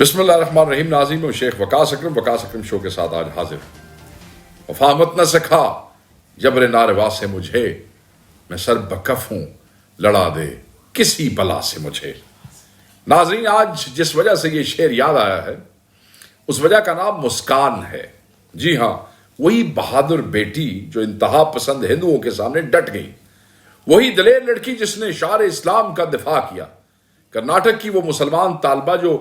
بسم اللہ الرحمن الرحیم. ناظرین، میں شیخ وقاص اکرم شو کے ساتھ آج حاضر ہوں. وفامت نہ سکھا جبر ناروا سے مجھے، میں سر بکف ہوں لڑا دے کسی بلا سے مجھے. ناظرین، آج جس وجہ سے یہ شعر یاد آیا ہے اس وجہ کا نام مسکان ہے. جی ہاں، وہی بہادر بیٹی جو انتہا پسند ہندوؤں کے سامنے ڈٹ گئی، وہی دلیر لڑکی جس نے شعار اسلام کا دفاع کیا. کرناٹک کی وہ مسلمان طالبہ جو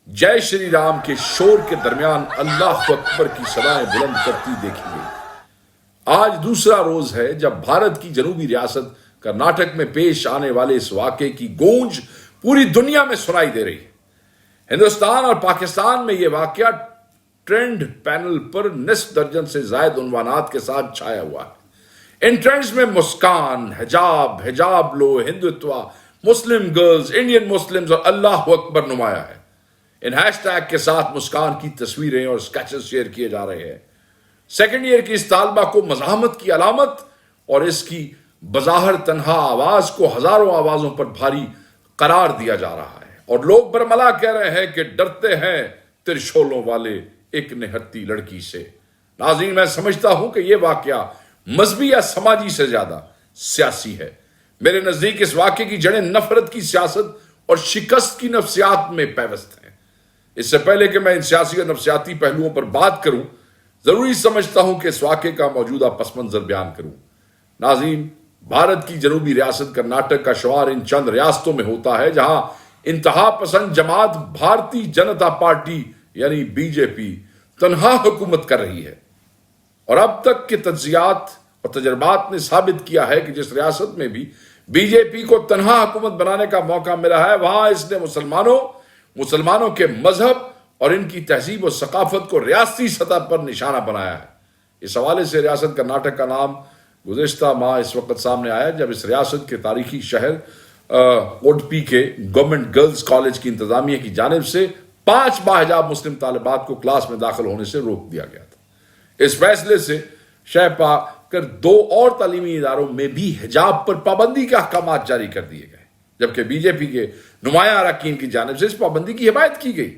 جے شری رام کے شور کے درمیان اللہ اکبر کی صدائیں بلند کرتی دیکھی گئی. آج دوسرا روز ہے جب بھارت کی جنوبی ریاست کرناٹک میں پیش آنے والے اس واقعے کی گونج پوری دنیا میں سنائی دے رہی ہے. ہندوستان اور پاکستان میں یہ واقعہ ٹرینڈ پینل پر نصف درجن سے زائد عنوانات کے ساتھ چھایا ہوا ہے. ان ٹرینڈز میں مسکان، حجاب لو، ہندوتوا، مسلم گرلز، انڈین مسلمز اور اللہ اکبر نمایاں ہے. ان ہیش ٹیگ کے ساتھ مسکان کی تصویریں اور سکیچز شیئر کیے جا رہے ہیں. سیکنڈ ایئر کی اس طالبہ کو مزاحمت کی علامت اور اس کی بظاہر تنہا آواز کو ہزاروں آوازوں پر بھاری قرار دیا جا رہا ہے، اور لوگ برملا کہہ رہے ہیں کہ ڈرتے ہیں ترشولوں والے ایک نہتی لڑکی سے. ناظرین، میں سمجھتا ہوں کہ یہ واقعہ مذہبی یا سماجی سے زیادہ سیاسی ہے. میرے نزدیک اس واقعے کی جڑیں نفرت کی سیاست اور شکست کی نفسیات میں پیوست ہیں. اس سے پہلے کہ میں ان سیاسی اور نفسیاتی پہلوؤں پر بات کروں، ضروری سمجھتا ہوں کہ اس واقعے کا موجودہ پس منظر بیان کروں. ناظرین، بھارت کی جنوبی ریاست کرناٹک کا شمار ان چند ریاستوں میں ہوتا ہے جہاں انتہا پسند جماعت بھارتی جنتا پارٹی یعنی بی جے پی تنہا حکومت کر رہی ہے. اور اب تک کے تجزیات اور تجربات نے ثابت کیا ہے کہ جس ریاست میں بھی بی جے پی کو تنہا حکومت بنانے کا موقع ملا ہے، وہاں اس نے مسلمانوں کے مذہب اور ان کی تہذیب و ثقافت کو ریاستی سطح پر نشانہ بنایا ہے. اس حوالے سے ریاست کرناٹک کا نام گزشتہ ماہ اس وقت سامنے آیا جب اس ریاست کے تاریخی شہر اوڈپی کے گورنمنٹ گرلز کالج کی انتظامیہ کی جانب سے 5 باحجاب مسلم طالبات کو کلاس میں داخل ہونے سے روک دیا گیا تھا. اس فیصلے سے شہ پا کر 2 اور تعلیمی اداروں میں بھی حجاب پر پابندی کے احکامات جاری کر دیے گئے، جبکہ بی جے پی کے نمایاں اراکین کی جانب سے اس پابندی کی حمایت کی گئی.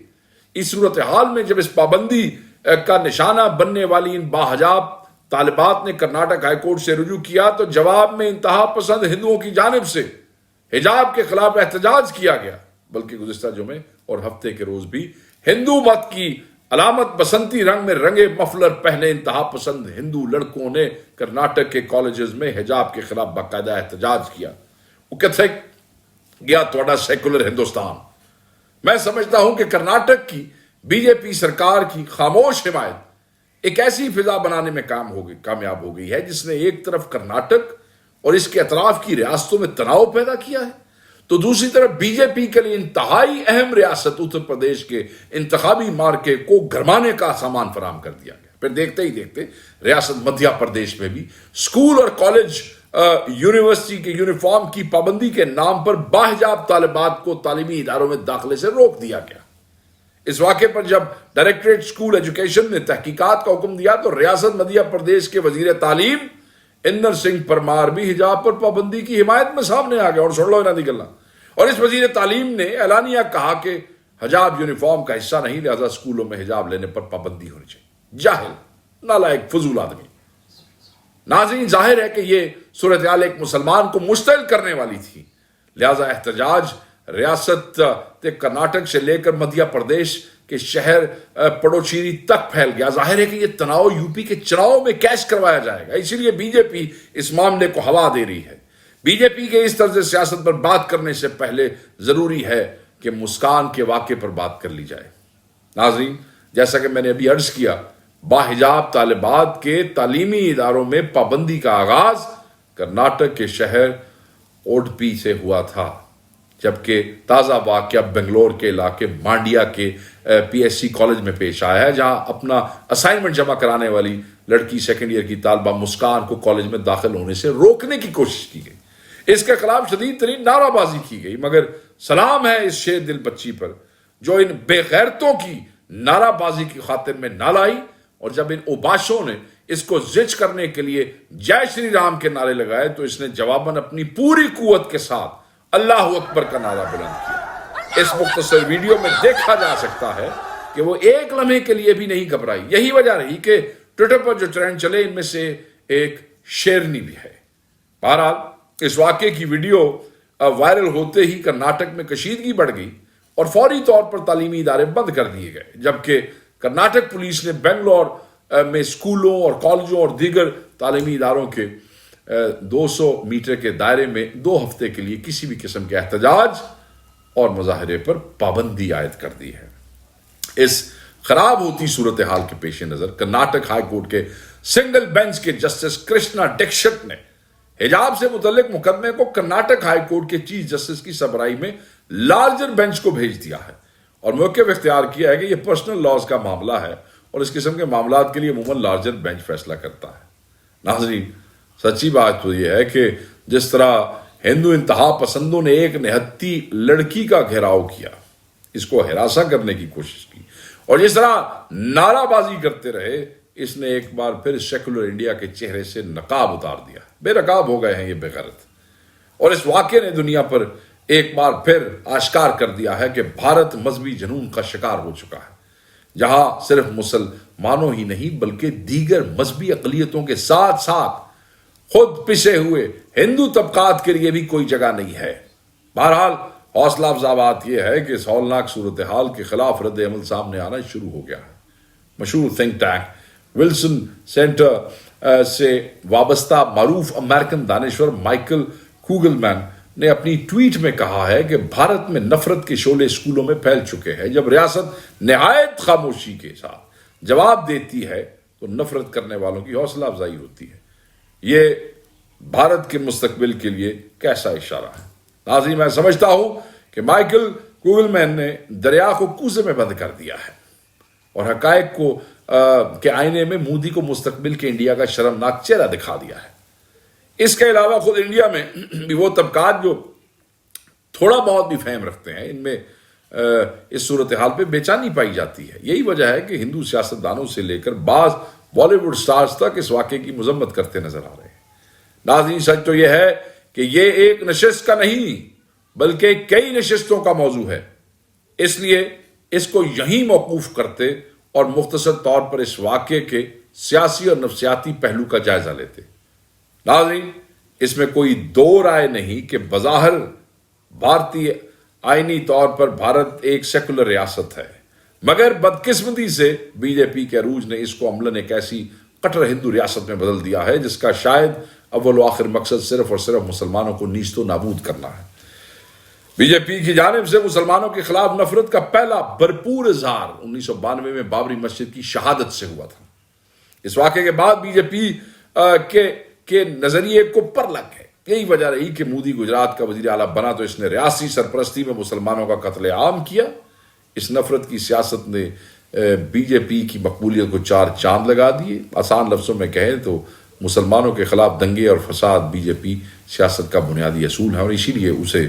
اس صورتحال میں جب اس پابندی کا نشانہ بننے والی ان باحجاب طالبات نے کرناٹک ہائی کورٹ سے رجوع کیا تو جواب میں انتہا پسند ہندوؤں کی جانب سے حجاب کے خلاف احتجاج کیا گیا. بلکہ گزشتہ جمعے اور ہفتے کے روز بھی ہندو مت کی علامت بسنتی رنگ میں رنگے مفلر پہنے انتہا پسند ہندو لڑکوں نے کرناٹک کے کالجز میں حجاب کے خلاف باقاعدہ احتجاج کیا. وہ کہتے گیا تھوڑا سیکولر ہندوستان. میں سمجھتا ہوں کہ کرناٹک کی بی جے پی سرکار کی خاموش حمایت ایک ایسی فضا بنانے میں کامیاب ہو گئی ہے جس نے ایک طرف کرناٹک اور اس کے اطراف کی ریاستوں میں تناؤ پیدا کیا ہے، تو دوسری طرف بی جے پی کے لیے انتہائی اہم ریاست اتر پردیش کے انتخابی مارکے کو گرمانے کا سامان فراہم کر دیا گیا. پھر دیکھتے ہی دیکھتے ریاست مدھیہ پردیش میں بھی اسکول اور کالج یونیورسٹی کے یونیفارم کی پابندی کے نام پر باحجاب طالبات کو تعلیمی اداروں میں داخلے سے روک دیا گیا. اس واقعے پر جب ڈائریکٹریٹ اسکول ایجوکیشن نے تحقیقات کا حکم دیا تو ریاست مدھیہ پردیش کے وزیر تعلیم اندر سنگھ پرمار بھی حجاب پر پابندی کی حمایت میں سامنے آ گیا. اور سن لو نہ نکلنا. اور اس وزیر تعلیم نے اعلانیہ کہا کہ حجاب یونیفارم کا حصہ نہیں، لہذا اسکولوں میں حجاب لینے پر پابندی ہونی چاہیے. جاہل، نالائق، فضول آدمی. ناظرین، ظاہر ہے کہ یہ صورتحال ایک مسلمان کو مشتعل کرنے والی تھی، لہذا احتجاج ریاست کرناٹک سے لے کر مدھیہ پردیش کے شہر پڈوچیری تک پھیل گیا. ظاہر ہے کہ یہ تناؤ یو پی کے چناؤ میں کیش کروایا جائے گا، اسی لیے بی جے پی اس معاملے کو ہوا دے رہی ہے. بی جے پی کے اس طرز سیاست پر بات کرنے سے پہلے ضروری ہے کہ مسکان کے واقعے پر بات کر لی جائے. ناظرین، جیسا کہ میں نے ابھی عرض کیا، باحجاب طالبات کے تعلیمی اداروں میں پابندی کا آغاز کرناٹک کے شہر اوڈپی سے ہوا تھا، جبکہ تازہ واقعہ بنگلور کے علاقے مانڈیا کے پی ایس سی کالج میں پیش آیا ہے، جہاں اپنا اسائنمنٹ جمع کرانے والی لڑکی سیکنڈ ایئر کی طالبہ مسکان کو کالج میں داخل ہونے سے روکنے کی کوشش کی گئی. اس کے خلاف شدید ترین نعرہ بازی کی گئی، مگر سلام ہے اس شیر دل بچی پر جو ان بے غیرتوں کی نعرہ بازی کی خاطر میں نہ لائی، اور جب ان اوباشوں نے اس کو زج کرنے کے لیے جے شری رام کے نعرے لگائے تو اس نے جواباً اپنی پوری قوت کے ساتھ اللہ اکبر کا نعرہ بلند کیا. اس مختصر ویڈیو میں دیکھا جا سکتا ہے کہ وہ ایک لمحے کے لیے بھی نہیں گھبرائی. یہی وجہ رہی کہ ٹویٹر پر جو ٹرینڈ چلے ان میں سے ایک شیرنی بھی ہے. بہرحال اس واقعے کی ویڈیو وائرل ہوتے ہی کرناٹک میں کشیدگی بڑھ گئی اور فوری طور پر تعلیمی ادارے بند کر دیے گئے، جبکہ کرناٹک پولیس نے بنگلور میں اسکولوں اور کالجوں اور دیگر تعلیمی اداروں کے 200 میٹر کے دائرے میں 2 ہفتے کے لیے کسی بھی قسم کے احتجاج اور مظاہرے پر پابندی عائد کر دی ہے. اس خراب ہوتی صورتحال کے پیش نظر کرناٹک ہائی کورٹ کے سنگل بینچ کے جسٹس کرشنا ڈکشت نے حجاب سے متعلق مقدمے کو کرناٹک ہائی کورٹ کے چیف جسٹس کی سربراہی میں لارجر بینچ کو بھیج دیا ہے اور موقف اختیار کیا ہے کہ یہ پرسنل لاز کا معاملہ ہے اور اس قسم کے معاملات کے لیے عموماً لارجر بینچ فیصلہ کرتا ہے. ناظرین، سچی بات تو یہ ہے کہ جس طرح ہندو انتہا پسندوں نے ایک نہتی لڑکی کا گھیراؤ کیا، اس کو ہراساں کرنے کی کوشش کی، اور جس طرح نعرہ بازی کرتے رہے، اس نے ایک بار پھر سیکولر انڈیا کے چہرے سے نقاب اتار دیا. بے نقاب ہو گئے ہیں یہ بے غیرت. اور اس واقعے نے دنیا پر ایک بار پھر آشکار کر دیا ہے کہ بھارت مذہبی جنون کا شکار ہو چکا ہے، جہاں صرف مسلمانوں ہی نہیں بلکہ دیگر مذہبی اقلیتوں کے ساتھ ساتھ خود پسے ہوئے ہندو طبقات کے لیے بھی کوئی جگہ نہیں ہے. بہرحال حوصلہ افزا بات یہ ہے کہ اس ہولناک صورتحال کے خلاف رد عمل سامنے آنا شروع ہو گیا ہے. مشہور تھنک ٹینک ولسن سینٹر سے وابستہ معروف امریکن دانشور مائیکل کوگلمین نے اپنی ٹویٹ میں کہا ہے کہ بھارت میں نفرت کے شعلے اسکولوں میں پھیل چکے ہیں. جب ریاست نہایت خاموشی کے ساتھ جواب دیتی ہے تو نفرت کرنے والوں کی حوصلہ افزائی ہوتی ہے. یہ بھارت کے مستقبل کے لیے کیسا اشارہ ہے. ناظرین، میں سمجھتا ہوں کہ مائیکل کوگلمین نے دریا کو کوزے میں بند کر دیا ہے اور حقائق کو کے آئینے میں مودی کو مستقبل کے انڈیا کا شرمناک چہرہ دکھا دیا ہے. اس کے علاوہ خود انڈیا میں بھی وہ طبقات جو تھوڑا بہت بھی فہم رکھتے ہیں، ان میں اس صورتحال پہ بے چینی پائی جاتی ہے. یہی وجہ ہے کہ ہندو سیاستدانوں سے لے کر بعض بالی ووڈ سٹارز تک اس واقعے کی مذمت کرتے نظر آ رہے ہیں. ناظرین، سچ تو یہ ہے کہ یہ ایک نشست کا نہیں بلکہ کئی نشستوں کا موضوع ہے. اس لیے اس کو یہیں موقوف کرتے اور مختصر طور پر اس واقعے کے سیاسی اور نفسیاتی پہلو کا جائزہ لیتے. ناظرین، اس میں کوئی دو رائے نہیں کہ بظاہر بھارتی آئینی طور پر بھارت ایک سیکولر ریاست ہے، مگر بدقسمتی سے بی جے پی کے عروج نے اس کو عملاً ایک ایسی کٹر ہندو ریاست میں بدل دیا ہے جس کا شاید اول و آخر مقصد صرف اور صرف مسلمانوں کو نیست و نابود کرنا ہے. بی جے پی کی جانب سے مسلمانوں کے خلاف نفرت کا پہلا بھرپور اظہار 1992 میں بابری مسجد کی شہادت سے ہوا تھا. اس واقعے کے بعد بی جے پی کے نظریے کو پر لگ گئے. یہی وجہ رہی کہ مودی گجرات کا وزیر اعلیٰ بنا تو اس نے ریاستی سرپرستی میں مسلمانوں کا قتل عام کیا. اس نفرت کی سیاست نے بی جے پی کی مقبولیت کو 4 چاند لگا دیے. آسان لفظوں میں کہیں تو مسلمانوں کے خلاف دنگے اور فساد بی جے پی سیاست کا بنیادی اصول ہے اور اسی لیے اسے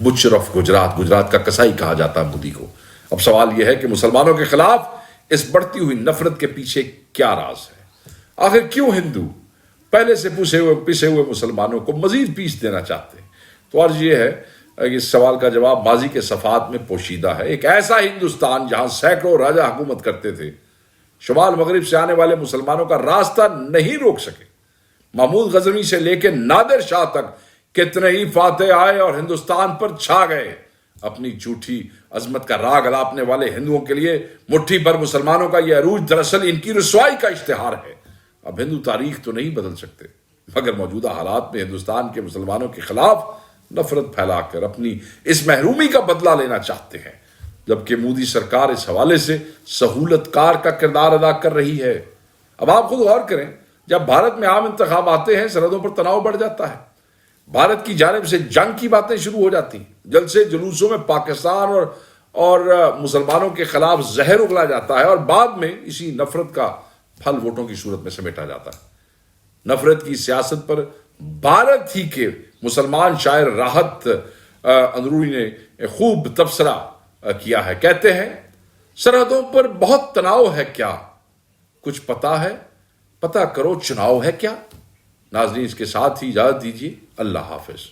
بچر آف گجرات کا کسائی کہا جاتا ہے مودی کو. اب سوال یہ ہے کہ مسلمانوں کے خلاف اس بڑھتی ہوئی نفرت کے پیچھے کیا راز ہے؟ آخر کیوں ہندو پہلے سے پسے ہوئے مسلمانوں کو مزید پیس دینا چاہتے ہیں؟ تو عرض یہ ہے کہ اس سوال کا جواب ماضی کے صفحات میں پوشیدہ ہے. ایک ایسا ہندوستان جہاں سینکڑوں راجا حکومت کرتے تھے، شمال مغرب سے آنے والے مسلمانوں کا راستہ نہیں روک سکے. محمود غزنوی سے لے کے نادر شاہ تک کتنے ہی فاتح آئے اور ہندوستان پر چھا گئے. اپنی جھوٹی عظمت کا راگ الاپنے والے ہندوؤں کے لیے مٹھی بھر مسلمانوں کا یہ عروج دراصل ان کی رسوائی کا اشتہار ہے. اب ہندو تاریخ تو نہیں بدل سکتے، مگر موجودہ حالات میں ہندوستان کے مسلمانوں کے خلاف نفرت پھیلا کر اپنی اس محرومی کا بدلہ لینا چاہتے ہیں، جبکہ مودی سرکار اس حوالے سے سہولت کار کا کردار ادا کر رہی ہے. اب آپ خود غور کریں، جب بھارت میں عام انتخاب آتے ہیں سرحدوں پر تناؤ بڑھ جاتا ہے، بھارت کی جانب سے جنگ کی باتیں شروع ہو جاتی ہیں، جلسے جلوسوں میں پاکستان اور مسلمانوں کے خلاف زہر اگلا جاتا ہے اور بعد میں اسی نفرت کا پھل ووٹوں کی صورت میں سمیٹا جاتا ہے. نفرت کی سیاست پر بھارت ہی کے مسلمان شاعر راحت اندرونی نے خوب تبصرہ کیا ہے. کہتے ہیں، سرحدوں پر بہت تناؤ ہے کیا، کچھ پتا ہے، پتا کرو چناؤ ہے کیا. ناظرین، اس کے ساتھ ہی اجازت دیجیے. اللہ حافظ.